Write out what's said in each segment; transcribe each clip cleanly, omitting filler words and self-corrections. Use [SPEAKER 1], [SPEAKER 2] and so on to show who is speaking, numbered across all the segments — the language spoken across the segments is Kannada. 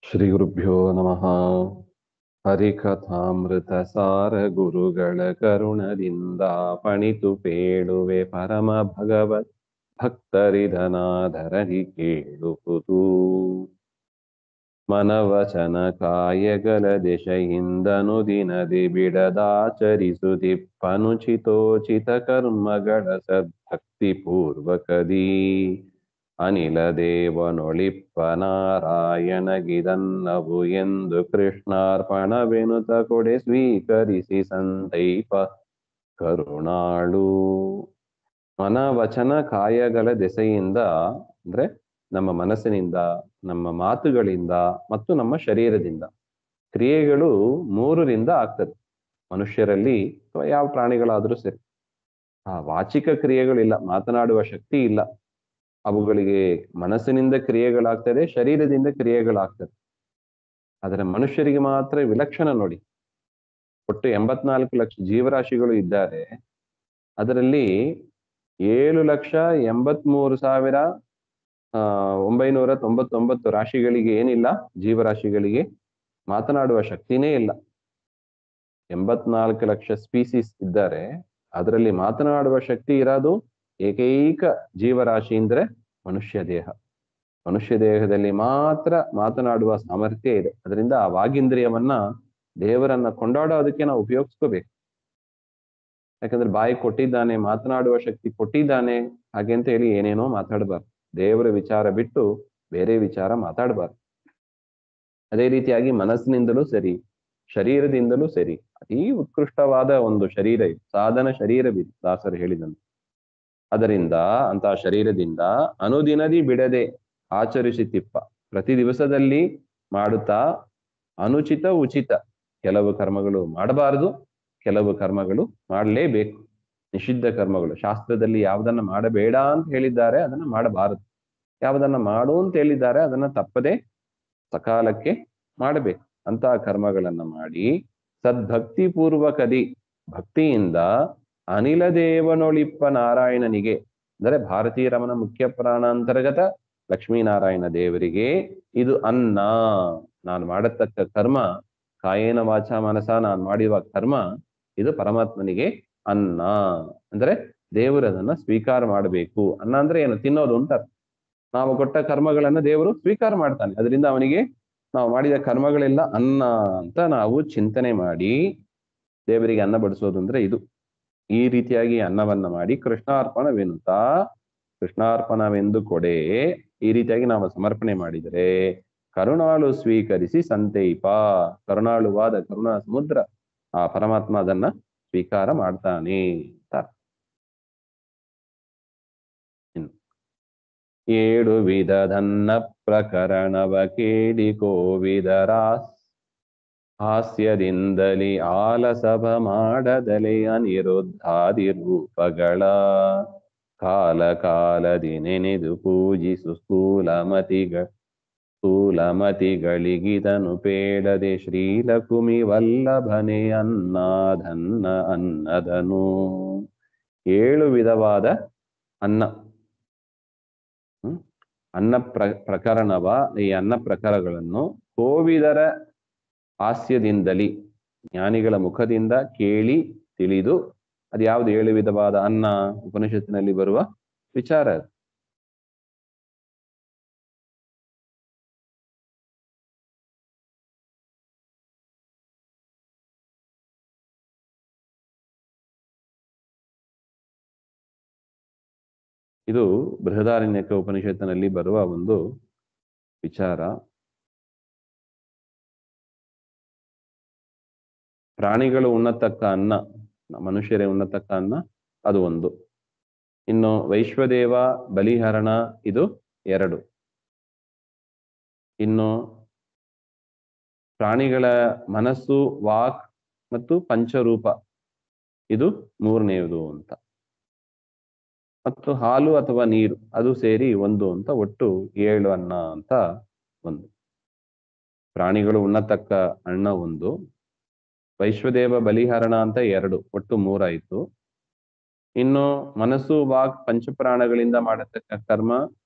[SPEAKER 1] ಶ್ರೀಗುರುಭ್ಯೋ ನಮಃ. ಹರಿಕಥಾಮೃತ ಸಾರ ಗುರುಗಳ ಕರುಣದಿಂದ ಪಣಿತು ಪೇಳುವೆ ಪರಮ ಭಗವತ್ ಭಕ್ತರಿದನಾಧರಣಿ ಕೇಳುವುದು. ಮನವಚನ ಕಾಯಗಳ ದೆಶೆಯಿಂದನು ದಿನದಿ ಬಿಡದಾಚರಿಸುತ್ತಿಪ್ಪನುಚಿತೋಚಿತ ಕರ್ಮಗಳ ಸದ್ಭಕ್ತಿ ಪೂರ್ವಕದಿ ಅನಿಲ ದೇವನೊಳಿಪ್ಪ ನಾರಾಯಣಗಿದನ್ನವು ಎಂದು ಕೃಷ್ಣಾರ್ಪಣವೆನುತ ಕೊಡೆ ಸ್ವೀಕರಿಸಿ ಸಂತೈಪ ಕರುಣಾಳು. ಮನವಚನ ಕಾಯಗಳ ದೆಸೆಯಿಂದ ಅಂದ್ರೆ ನಮ್ಮ ಮನಸ್ಸಿನಿಂದ, ನಮ್ಮ ಮಾತುಗಳಿಂದ ಮತ್ತು ನಮ್ಮ ಶರೀರದಿಂದ. ಕ್ರಿಯೆಗಳು ಮೂರರಿಂದ ಆಗ್ತದೆ ಮನುಷ್ಯರಲ್ಲಿ ಅಥವಾ ಯಾವ ಪ್ರಾಣಿಗಳಾದ್ರೂ ಸರಿ. ಆ ವಾಚಿಕ ಕ್ರಿಯೆಗಳಿಲ್ಲ, ಮಾತನಾಡುವ ಶಕ್ತಿ ಇಲ್ಲ. ಅವುಗಳಿಗೆ ಮನಸ್ಸಿನಿಂದ ಕ್ರಿಯೆಗಳಾಗ್ತದೆ, ಶರೀರದಿಂದ ಕ್ರಿಯೆಗಳಾಗ್ತದೆ. ಆದರೆ ಮನುಷ್ಯರಿಗೆ ಮಾತ್ರ ವಿಲಕ್ಷಣ ನೋಡಿ. ಒಟ್ಟು 84 ಲಕ್ಷ ಜೀವರಾಶಿಗಳು ಇದ್ದಾರೆ. ಅದರಲ್ಲಿ 7,83,999 ರಾಶಿಗಳಿಗೆ ಏನಿಲ್ಲ, ಜೀವರಾಶಿಗಳಿಗೆ ಮಾತನಾಡುವ ಶಕ್ತಿನೇ ಇಲ್ಲ. 84 ಲಕ್ಷ ಸ್ಪೀಸೀಸ್ ಇದ್ದಾರೆ. ಅದರಲ್ಲಿ ಮಾತನಾಡುವ ಶಕ್ತಿ ಇರೋದು ಏಕೈಕ ಜೀವರಾಶಿ ಅಂದ್ರೆ ಮನುಷ್ಯ ದೇಹ. ಮನುಷ್ಯ ದೇಹದಲ್ಲಿ ಮಾತ್ರ ಮಾತನಾಡುವ ಸಾಮರ್ಥ್ಯ ಇದೆ. ಅದರಿಂದ ಆ ವಾಗೀಂದ್ರಿಯವನ್ನ, ದೇವರನ್ನ ಕೊಂಡಾಡೋದಕ್ಕೆ ನಾವು ಉಪಯೋಗಿಸ್ಕೋಬೇಕು. ಯಾಕಂದ್ರೆ ಬಾಯಿ ಕೊಟ್ಟಿದ್ದಾನೆ, ಮಾತನಾಡುವ ಶಕ್ತಿ ಕೊಟ್ಟಿದ್ದಾನೆ, ಹಾಗೆ ಅಂತ ಹೇಳಿ ಏನೇನೋ ಮಾತಾಡಬಾರ್ದು. ದೇವರ ವಿಚಾರ ಬಿಟ್ಟು ಬೇರೆ ವಿಚಾರ ಮಾತಾಡಬಾರ್ದು. ಅದೇ ರೀತಿಯಾಗಿ ಮನಸ್ಸಿನಿಂದಲೂ ಸರಿ, ಶರೀರದಿಂದಲೂ ಸರಿ. ಅತೀ ಉತ್ಕೃಷ್ಟವಾದ ಒಂದು ಶರೀರ ಇದು, ಸಾಧನ ಶರೀರವಿದು ದಾಸರು ಹೇಳಿದಂತೆ. ಅದರಿಂದ ಅಂತ ಶರೀರದಿಂದ ಅನುದಿನದಿ ಬಿಡದೆ ಆಚರಿಸುತ್ತಿಪ್ಪ, ಪ್ರತಿ ದಿವಸದಲ್ಲಿ ಮಾಡುತ್ತಾ ಅನುಚಿತ ಉಚಿತ, ಕೆಲವು ಕರ್ಮಗಳು ಮಾಡಬಾರದು, ಕೆಲವು ಕರ್ಮಗಳು ಮಾಡಲೇಬೇಕು. ನಿಷಿದ್ಧ ಕರ್ಮಗಳು, ಶಾಸ್ತ್ರದಲ್ಲಿ ಯಾವುದನ್ನ ಮಾಡಬೇಡ ಅಂತ ಹೇಳಿದ್ದಾರೆ ಅದನ್ನ ಮಾಡಬಾರದು, ಯಾವುದನ್ನ ಮಾಡು ಅಂತ ಹೇಳಿದ್ದಾರೆ ಅದನ್ನ ತಪ್ಪದೆ ಸಕಾಲಕ್ಕೆ ಮಾಡಬೇಕು. ಅಂತಹ ಕರ್ಮಗಳನ್ನ ಮಾಡಿ ಸದ್ಭಕ್ತಿ ಪೂರ್ವಕದಿ, ಭಕ್ತಿಯಿಂದ ಅನಿಲ ದೇವನೊಳಿಪ್ಪ ನಾರಾಯಣನಿಗೆ, ಅಂದರೆ ಭಾರತೀಯ ರಮಣ ಮುಖ್ಯ ಪ್ರಾಣಾಂತರ್ಗತ ಲಕ್ಷ್ಮೀನಾರಾಯಣ ದೇವರಿಗೆ ಇದು ಅನ್ನ. ನಾನು ಮಾಡತಕ್ಕ ಕರ್ಮ, ಕಾಯೇನ ವಾಚ ಮನಸ ನಾನು ಮಾಡುವ ಕರ್ಮ ಇದು ಪರಮಾತ್ಮನಿಗೆ ಅನ್ನ. ಅಂದ್ರೆ ದೇವರು ಅದನ್ನ ಸ್ವೀಕಾರ ಮಾಡಬೇಕು. ಅನ್ನ ಅಂದ್ರೆ ಏನು? ತಿನ್ನೋದು ಅಂತ. ನಾವು ಕೊಟ್ಟ ಕರ್ಮಗಳನ್ನ ದೇವರು ಸ್ವೀಕಾರ ಮಾಡ್ತಾನೆ. ಅದರಿಂದ ಅವನಿಗೆ ನಾವು ಮಾಡಿದ ಕರ್ಮಗಳೆಲ್ಲ ಅನ್ನ ಅಂತ ನಾವು ಚಿಂತನೆ ಮಾಡಿ ದೇವರಿಗೆ ಅನ್ನ ಬಡಿಸೋದು ಅಂದ್ರೆ ಇದು. ಈ ರೀತಿಯಾಗಿ ಅನ್ನವನ್ನ ಮಾಡಿ ಕೃಷ್ಣಾರ್ಪಣವೆನ್ನುತ್ತಾ, ಕೃಷ್ಣಾರ್ಪಣವೆಂದು ಕೊಡೆ, ಈ ರೀತಿಯಾಗಿ ನಾವು ಸಮರ್ಪಣೆ ಮಾಡಿದರೆ ಕರುಣಾಳು ಸ್ವೀಕರಿಸಿ ಸಂತೈಪ, ಕರುಣಾಳುವಾದ ಕರುಣಾ ಸಮುದ್ರ ಆ ಪರಮಾತ್ಮ ಅದನ್ನ ಸ್ವೀಕಾರ ಮಾಡ್ತಾನೆ ಅಂತ. ಏಳು ವಿಧದನ್ನ ಪ್ರಕರಣವ ಕೇಳಿ ಕೋವಿದರಾಸ್ ಹಾಸ್ಯದಿಂದಲಿ ಆಲಸಭ ಮಾಡದಲೆ ಅನಿರುದ್ಧಾದಿ ರೂಪಗಳ ಕಾಲ ಕಾಲದಿ ನೆನೆದು ಪೂಜಿಸು ಸ್ಥೂಲಮತಿಗಳಿಗಿದನು ಪೇಡದೆ ಶ್ರೀಲಕುಮಿ ವಲ್ಲಭನೆ ಅನ್ನದನ್ನ ಅನ್ನದನು. 7 ವಿಧವಾದ ಅನ್ನ, ಅನ್ನ ಪ್ರಕರಣವ, ಈ ಅನ್ನ ಪ್ರಕಾರಗಳನ್ನು ಕೋವಿದರ ಹಾಸ್ಯದಿಂದಲಿ, ಜ್ಞಾನಿಗಳ ಮುಖದಿಂದ ಕೇಳಿ ತಿಳಿದು, ಅದು ಯಾವ್ದು 7 ವಿಧವಾದ ಅನ್ನ ಉಪನಿಷತ್ತಿನಲ್ಲಿ ಬರುವ ವಿಚಾರ. ಇದು ಬೃಹದಾರಣ್ಯಕ ಉಪನಿಷತ್ತಿನಲ್ಲಿ ಬರುವ ಒಂದು ವಿಚಾರ. ಪ್ರಾಣಿಗಳು ಉಣ್ಣತಕ್ಕ ಅನ್ನ, ಮನುಷ್ಯರೇ ಉಣ್ಣತಕ್ಕ ಅನ್ನ, ಅದು ಒಂದು. ಇನ್ನು ವೈಶ್ವದೇವ ಬಲಿಹರಣ, ಇದು 2. ಇನ್ನು ಪ್ರಾಣಿಗಳ ಮನಸ್ಸು, ವಾಕ್ ಮತ್ತು ಪಂಚರೂಪ, ಇದು 3ನೇದು ಅಂತ. ಮತ್ತು ಹಾಲು ಅಥವಾ ನೀರು, ಅದು ಸೇರಿ 1 ಅಂತ, ಒಟ್ಟು 7 ಅನ್ನ ಅಂತ ಒಂದು. ಪ್ರಾಣಿಗಳು ಉಣ್ಣತಕ್ಕ ಅನ್ನ 1, ವೈಶ್ವದೇವ ಬಲಿಹರಣ ಅಂತ 2, ಒಟ್ಟು 3 ಆಯ್ತು. ಇನ್ನು ಮನಸ್ಸು, ವಾಕ್, ಪಂಚಪ್ರಾಣಗಳಿಂದ ಮಾಡತಕ್ಕ ಕರ್ಮ,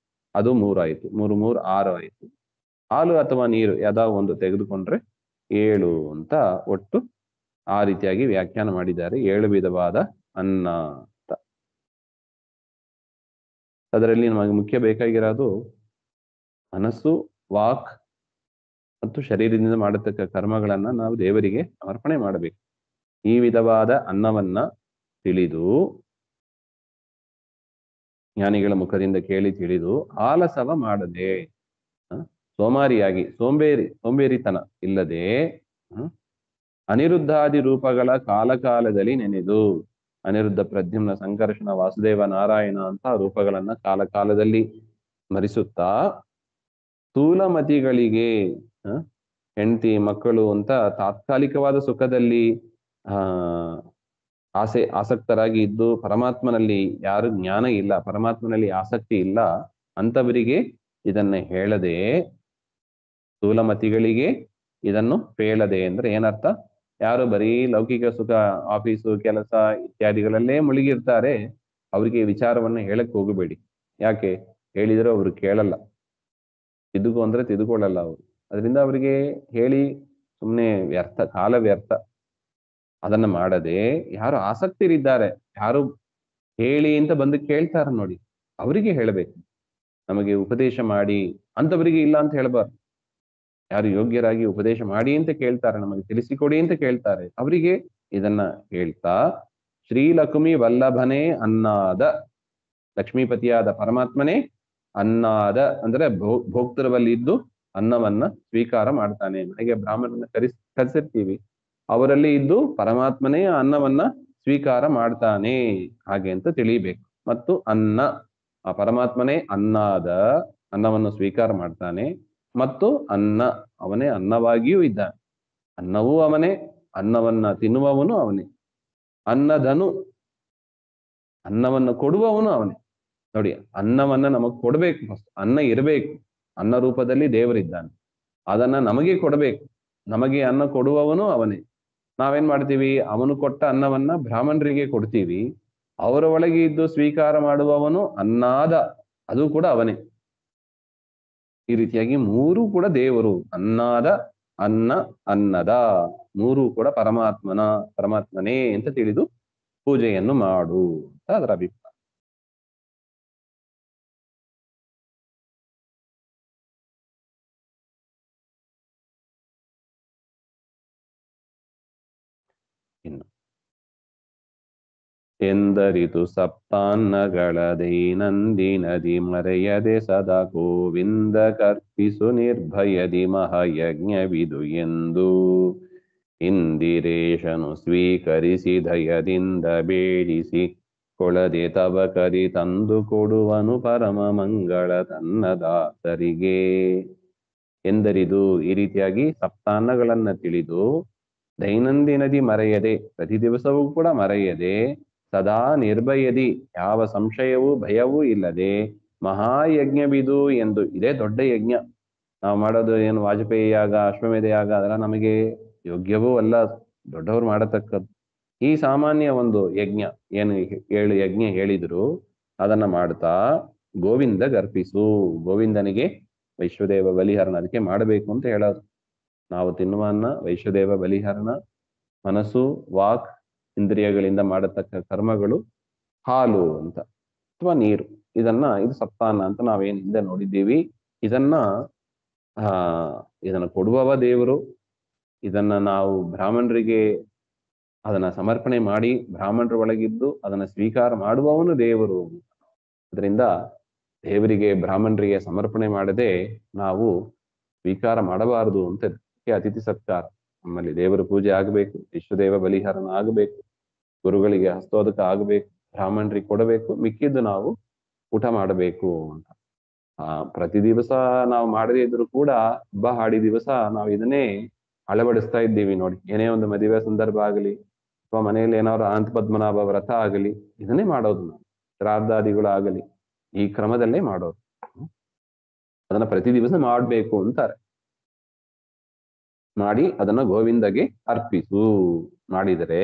[SPEAKER 1] ಅದು 3 ಆಯ್ತು. 3 3 6 ಆಯ್ತು. ಹಾಲು ಅಥವಾ ನೀರು ಯಾವ್ದಾವ ಒಂದು ತೆಗೆದುಕೊಂಡ್ರೆ 7 ಅಂತ ಒಟ್ಟು ಆ ರೀತಿಯಾಗಿ ವ್ಯಾಖ್ಯಾನ ಮಾಡಿದ್ದಾರೆ. 7 ವಿಧವಾದ ಅನ್ನ ಅಂತ. ಅದರಲ್ಲಿ ನಮಗೆ ಮುಖ್ಯ ಬೇಕಾಗಿರೋದು ಮನಸ್ಸು, ವಾಕ್ ಮತ್ತು ಶರೀರದಿಂದ ಮಾಡತಕ್ಕ ಕರ್ಮಗಳನ್ನ ನಾವು ದೇವರಿಗೆ ಸಮರ್ಪಣೆ ಮಾಡಬೇಕು. ಈ ವಿಧವಾದ ಅನ್ನವನ್ನ ತಿಳಿದು ಜ್ಞಾನಿಗಳ ಮುಖದಿಂದ ಕೇಳಿ ತಿಳಿದು ಆಲಸವ ಮಾಡದೆ, ಸೋಮಾರಿಯಾಗಿ ಸೋಂಬೇರಿತನ ಇಲ್ಲದೆ, ಅನಿರುದ್ಧಾದಿ ರೂಪಗಳ ಕಾಲಕಾಲದಲ್ಲಿ ನೆನೆದು, ಅನಿರುದ್ಧ, ಪ್ರದ್ಯುಮ್ನ, ಸಂಕರ್ಷಣ, ವಾಸುದೇವ, ನಾರಾಯಣ ಅಂತ ರೂಪಗಳನ್ನ ಕಾಲಕಾಲದಲ್ಲಿ ಸ್ಮರಿಸುತ್ತಾ, ಸ್ಥೂಲಮತಿಗಳಿಗೆ ಹೆಂಡತಿ ಮಕ್ಕಳು ಅಂತ ತಾತ್ಕಾಲಿಕವಾದ ಸುಖದಲ್ಲಿ ಆಸಕ್ತರಾಗಿ ಇದ್ದು ಪರಮಾತ್ಮನಲ್ಲಿ ಯಾರು ಜ್ಞಾನ ಇಲ್ಲ, ಪರಮಾತ್ಮನಲ್ಲಿ ಆಸಕ್ತಿ ಇಲ್ಲ ಅಂತವರಿಗೆ ಇದನ್ನ ಹೇಳದೆ, ಸ್ಥೂಲಮತಿಗಳಿಗೆ ಇದನ್ನು ಹೇಳದೆ ಅಂದ್ರೆ ಏನರ್ಥ? ಯಾರು ಬರೀ ಲೌಕಿಕ ಸುಖ, ಆಫೀಸು ಕೆಲಸ ಇತ್ಯಾದಿಗಳಲ್ಲೇ ಮುಳುಗಿರ್ತಾರೆ, ಅವರಿಗೆ ವಿಚಾರವನ್ನ ಹೇಳಕ್ ಹೋಗಬೇಡಿ. ಯಾಕೆ ಹೇಳಿದ್ರೆ ಅವರು ಕೇಳಲ್ಲ, ತಿದ್ದುಕೋ ಅಂದ್ರೆ ತಿದ್ದುಕೊಳ್ಳಲ್ಲ ಅವರು. ಅದರಿಂದ ಅವರಿಗೆ ಹೇಳಿ ಸುಮ್ಮನೆ ವ್ಯರ್ಥ, ಕಾಲ ವ್ಯರ್ಥ. ಅದನ್ನ ಮಾಡದೆ ಯಾರು ಆಸಕ್ತರಿದ್ದಾರೆ, ಯಾರು ಹೇಳಿ ಅಂತ ಬಂದು ಕೇಳ್ತಾರ ನೋಡಿ, ಅವರಿಗೆ ಹೇಳಬೇಕು. ನಮಗೆ ಉಪದೇಶ ಮಾಡಿ ಅಂತವರಿಗೆ ಇಲ್ಲ ಅಂತ ಹೇಳಬಾರ್ದು. ಯಾರು ಯೋಗ್ಯರಾಗಿ ಉಪದೇಶ ಮಾಡಿ ಅಂತ ಕೇಳ್ತಾರೆ, ನಮಗೆ ತಿಳಿಸಿಕೊಡಿ ಅಂತ ಕೇಳ್ತಾರೆ, ಅವರಿಗೆ ಇದನ್ನ ಹೇಳ್ತಾ, ಶ್ರೀಲಕ್ಷ್ಮಿ ವಲ್ಲಭನೇ ಅನ್ನಾದ, ಲಕ್ಷ್ಮೀಪತಿಯಾದ ಪರಮಾತ್ಮನೇ ಅನ್ನಾದ ಅಂದ್ರೆ ಭೋಕ್ತೃವಲ್ಲಿ ಇದ್ದು ಅನ್ನವನ್ನ ಸ್ವೀಕಾರ ಮಾಡ್ತಾನೆ. ಹಾಗೆ ಬ್ರಾಹ್ಮಣರನ್ನ ಕರೆಸಿರ್ತೀವಿ, ಅವರಲ್ಲಿ ಇದ್ದು ಪರಮಾತ್ಮನೇ ಅನ್ನವನ್ನ ಸ್ವೀಕಾರ ಮಾಡ್ತಾನೆ ಹಾಗೆ ಅಂತ ತಿಳಿಬೇಕು. ಮತ್ತು ಅನ್ನ, ಆ ಪರಮಾತ್ಮನೇ ಅನ್ನಾದ, ಅನ್ನವನ್ನು ಸ್ವೀಕಾರ ಮಾಡ್ತಾನೆ. ಮತ್ತು ಅನ್ನ, ಅವನೇ ಅನ್ನವಾಗಿಯೂ ಇದ್ದಾನೆ. ಅನ್ನವೂ ಅವನೇ, ಅನ್ನವನ್ನ ತಿನ್ನುವವನು ಅವನೇ. ಅನ್ನದನು, ಅನ್ನವನ್ನು ಕೊಡುವವನು ಅವನೇ. ನೋಡಿ, ಅನ್ನವನ್ನ ನಮಗ್ ಕೊಡ್ಬೇಕು. ಫಸ್ಟ್ ಅನ್ನ ಇರಬೇಕು, ಅನ್ನ ರೂಪದಲ್ಲಿ ದೇವರಿದ್ದಾನೆ, ಅದನ್ನ ನಮಗೆ ಕೊಡಬೇಕು. ನಮಗೆ ಅನ್ನ ಕೊಡುವವನು ಅವನೇ. ನಾವೇನ್ ಮಾಡ್ತೀವಿ? ಅವನು ಕೊಟ್ಟ ಅನ್ನವನ್ನ ಬ್ರಾಹ್ಮಣರಿಗೆ ಕೊಡ್ತೀವಿ, ಅವರ ಒಳಗೆ ಇದ್ದು ಸ್ವೀಕಾರ ಮಾಡುವವನು ಅನ್ನಾದ, ಅದು ಕೂಡ ಅವನೇ. ಈ ರೀತಿಯಾಗಿ ಮೂರು ಕೂಡ ದೇವರು, ಅನ್ನಾದ, ಅನ್ನ, ಅನ್ನದ, ಮೂರು ಕೂಡ ಪರಮಾತ್ಮನೇ ಅಂತ ತಿಳಿದು ಪೂಜೆಯನ್ನು ಮಾಡು ಅಂತ ಅದರ ಅಭಿಪ್ರಾಯ. ಇನ್ನು ಎಂದರಿತು ಸಪ್ತಾನ್ನಗಳ ದೈನಂದಿನದಿ ಮರೆಯದೆ ಸದಾ ಗೋವಿಂದ ಕರ್ಪಿಸು ನಿರ್ಭಯದಿ ಮಹಾಯಜ್ಞವಿದು ಎಂದು ಇಂದಿರೇಶನು ಸ್ವೀಕರಿಸಿ ದಯದಿಂದ ಬೇಡಿಸಿ ಕೊಳದೆ ತವ ಕರಿ ತಂದು ಕೊಡುವನು ಪರಮ ಮಂಗಳ ತನ್ನ ದಾಸರಿಗೆ. ಎಂದರಿದು, ಈ ರೀತಿಯಾಗಿ ಸಪ್ತಾನ್ನಗಳನ್ನ ತಿಳಿದು ದೈನಂದಿನದಿ ಮರೆಯದೆ, ಪ್ರತಿ ದಿವಸವೂ ಕೂಡ ಮರೆಯದೆ, ಸದಾ ನಿರ್ಭಯದಿ, ಯಾವ ಸಂಶಯವೂ ಭಯವೂ ಇಲ್ಲದೆ, ಮಹಾಯಜ್ಞವಿದು ಎಂದು, ಇದೇ ದೊಡ್ಡ ಯಜ್ಞ. ನಾವು ಮಾಡೋದು ಏನು ವಾಜಪೇಯಿ ಯಾಗ, ಅಶ್ವಮೇಧ ಯಾಗ ಅದೆಲ್ಲ ನಮಗೆ ಯೋಗ್ಯವೂ ಅಲ್ಲ, ದೊಡ್ಡವರು ಮಾಡತಕ್ಕದ್ದು. ಈ ಸಾಮಾನ್ಯ ಒಂದು ಯಜ್ಞ, ಏನು 7 ಯಜ್ಞ ಹೇಳಿದ್ರು, ಅದನ್ನ ಮಾಡ್ತಾ ಗೋವಿಂದ ಗರ್ಪಿಸು, ಗೋವಿಂದನಿಗೆ ವೈಶ್ವದೇವ ಬಲಿಹರಣ, ಅದಕ್ಕೆ ಮಾಡಬೇಕು ಅಂತ ಹೇಳೋದು. ನಾವು ತಿನ್ನುವ ಅನ್ನ ವೈಶ್ವದೇವ ಬಲಿಹರಣ, ಮನಸ್ಸು, ವಾಕ್, ಇಂದ್ರಿಯಗಳಿಂದ ಮಾಡತಕ್ಕ ಕರ್ಮಗಳು ಹಾಲು ಅಂತ ಅಥವಾ ನೀರು, ಇದು ಸಪ್ತಾನ್ನ ಅಂತ ನಾವೇನ್ ಹಿಂದೆ ನೋಡಿದ್ದೀವಿ. ಇದನ್ನ ಕೊಡುವವ ದೇವರು. ಇದನ್ನ ನಾವು ಬ್ರಾಹ್ಮಣರಿಗೆ ಅದನ್ನ ಸಮರ್ಪಣೆ ಮಾಡಿ ಬ್ರಾಹ್ಮಣರ ಒಳಗಿದ್ದು ಅದನ್ನ ಸ್ವೀಕಾರ ಮಾಡುವವನು ದೇವರು. ಅದರಿಂದ ದೇವರಿಗೆ, ಬ್ರಾಹ್ಮಣರಿಗೆ ಸಮರ್ಪಣೆ ಮಾಡದೆ ನಾವು ಸ್ವೀಕಾರ ಮಾಡಬಾರದು ಅಂತ. ಅತಿಥಿ ಸತ್ಕಾರ, ನಮ್ಮಲ್ಲಿ ದೇವರ ಪೂಜೆ ಆಗಬೇಕು, ವಿಶ್ವದೇವ ಬಲಿಹರಣ ಆಗಬೇಕು, ಗುರುಗಳಿಗೆ ಹಸ್ತೋದಕ ಆಗಬೇಕು, ಬ್ರಾಹ್ಮಣರಿಗೆ ಕೊಡಬೇಕು, ಮಿಕ್ಕಿದ್ದು ನಾವು ಊಟ ಮಾಡಬೇಕು ಅಂತ. ಪ್ರತಿ ದಿವಸ ನಾವು ಮಾಡದೇ ಇದ್ರು ಕೂಡ ಹಬ್ಬ ಹಾಡಿ ದಿವಸ ನಾವು ಇದನ್ನೇ ಅಳವಡಿಸ್ತಾ ಇದ್ದೀವಿ ನೋಡಿ. ಏನೇ ಒಂದು ಮದುವೆ ಸಂದರ್ಭ ಆಗಲಿ ಅಥವಾ ಮನೆಯಲ್ಲಿ ಏನಾದ್ರು ಅನಂತ ಪದ್ಮನಾಭ ವ್ರತ ಆಗಲಿ, ಇದನ್ನೇ ಮಾಡೋದು ನಾವು. ಶ್ರಾದ್ದಾದಿಗಳು ಆಗಲಿ ಈ ಕ್ರಮದಲ್ಲೇ ಮಾಡೋದು. ಅದನ್ನ ಪ್ರತಿ ದಿವಸ ಮಾಡ್ಬೇಕು ಅಂತಾರೆ. ಮಾಡಿ ಅದನ್ನ ಗೋವಿಂದಗೆ ಅರ್ಪಿಸು ಮಾಡಿದರೆ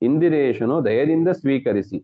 [SPEAKER 1] ಇಂದಿರೇಶನು ದಯದಿಂದ ಸ್ವೀಕರಿಸಿ.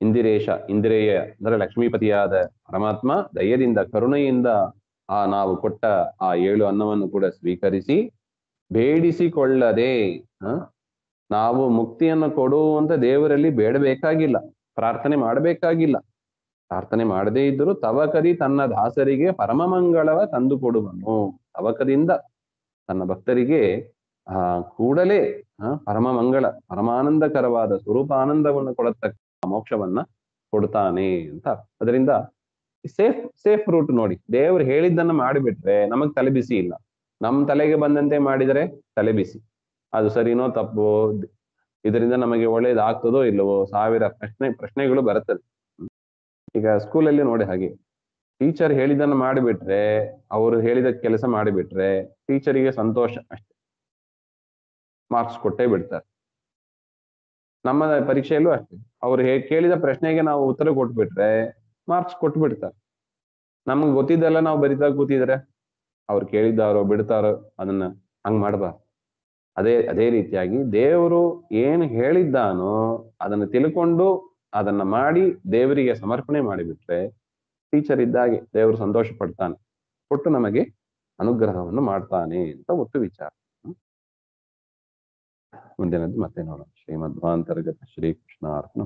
[SPEAKER 1] ಇಂದಿರೇಶ, ಇಂದ್ರಿಯ ಅಂದ್ರೆ ಲಕ್ಷ್ಮೀಪತಿಯಾದ ಪರಮಾತ್ಮ ದಯದಿಂದ, ಕರುಣೆಯಿಂದ ನಾವು ಕೊಟ್ಟ ಆ 7 ಅನ್ನವನ್ನು ಕೂಡ ಸ್ವೀಕರಿಸಿ ಬೇಡಿಸಿಕೊಳ್ಳದೆ ನಾವು ಮುಕ್ತಿಯನ್ನು ಕೊಡುವಂತ ದೇವರಲ್ಲಿ ಬೇಡಬೇಕಾಗಿಲ್ಲ, ಪ್ರಾರ್ಥನೆ ಮಾಡಬೇಕಾಗಿಲ್ಲ. ಪ್ರಾರ್ಥನೆ ಮಾಡದೇ ಇದ್ದರೂ ತವಕದಿ ತನ್ನ ದಾಸರಿಗೆ ಪರಮ ಮಂಗಳವ ತಂದು ಕೊಡುವನು. ತವಕದಿಂದ ತನ್ನ ಭಕ್ತರಿಗೆ ಕೂಡಲೇ ಪರಮ ಮಂಗಳ, ಪರಮಾನಂದಕರವಾದ ಸ್ವರೂಪಾನಂದವನ್ನು ಕೊಡತಕ್ಕ ಮೋಕ್ಷವನ್ನ ಕೊಡ್ತಾನೆ ಅಂತ. ಅದರಿಂದ ಸೇಫ್ ರೂಟ್ ನೋಡಿ. ದೇವ್ರು ಹೇಳಿದ್ದನ್ನ ಮಾಡಿಬಿಟ್ರೆ ನಮಗ್ ತಲೆಬಿಸಿ ಇಲ್ಲ. ನಮ್ ತಲೆಗೆ ಬಂದಂತೆ ಮಾಡಿದರೆ ತಲೆಬಿಸಿ. ಅದು ಸರಿನೋ ತಪ್ಪೋ, ಇದರಿಂದ ನಮಗೆ ಒಳ್ಳೇದಾಗ್ತದೋ ಇಲ್ಲವೋ, 1000 ಪ್ರಶ್ನೆಗಳು ಬರುತ್ತದೆ. ಈಗ ಸ್ಕೂಲಲ್ಲಿ ನೋಡಿ ಹಾಗೆ, ಟೀಚರ್ ಹೇಳಿದ್ದನ್ನು ಮಾಡಿಬಿಟ್ರೆ, ಅವರು ಹೇಳಿದ ಕೆಲಸ ಮಾಡಿಬಿಟ್ರೆ ಟೀಚರಿಗೆ ಸಂತೋಷ ಅಷ್ಟೆ, ಮಾರ್ಕ್ಸ್ ಕೊಟ್ಟೇ ಬಿಡ್ತಾರೆ. ನಮ್ಮ ಪರೀಕ್ಷೆಯಲ್ಲೂ ಅಷ್ಟೇ, ಅವ್ರು ಕೇಳಿದ ಪ್ರಶ್ನೆಗೆ ನಾವು ಉತ್ತರ ಕೊಟ್ಬಿಟ್ರೆ ಮಾರ್ಕ್ಸ್ ಕೊಟ್ಟು ಬಿಡ್ತಾರೆ. ನಮ್ಗೆ ಗೊತ್ತಿದ್ದೆಲ್ಲ ನಾವು ಬರಿತಾ ಕೂತಿದ್ರೆ ಅವ್ರು ಕೇಳಿದ್ದಾರೋ ಬಿಡ್ತಾರೋ, ಅದನ್ನ ಹಂಗ್ ಮಾಡಬಾರ್ದು. ಅದೇ ರೀತಿಯಾಗಿ ದೇವರು ಏನು ಹೇಳಿದ್ದಾನೋ ಅದನ್ನು ತಿಳ್ಕೊಂಡು ಅದನ್ನ ಮಾಡಿ ದೇವರಿಗೆ ಸಮರ್ಪಣೆ ಮಾಡಿಬಿಟ್ರೆ ಟೀಚರ್ ಇದ್ದಾಗೆ ದೇವರು ಸಂತೋಷ ಪಡ್ತಾನೆ, ಕೊಟ್ಟು ನಮಗೆ ಅನುಗ್ರಹವನ್ನು ಮಾಡ್ತಾನೆ ಅಂತ ಒಟ್ಟು ವಿಚಾರ. ಮುಂದಿನದ್ದು ಮತ್ತೆ ನೋಡೋಣ. ಶ್ರೀಮಧ್ವಾಂತರ್ಗತ ಶ್ರೀಕೃಷ್ಣ ಅರ್ಪಣ.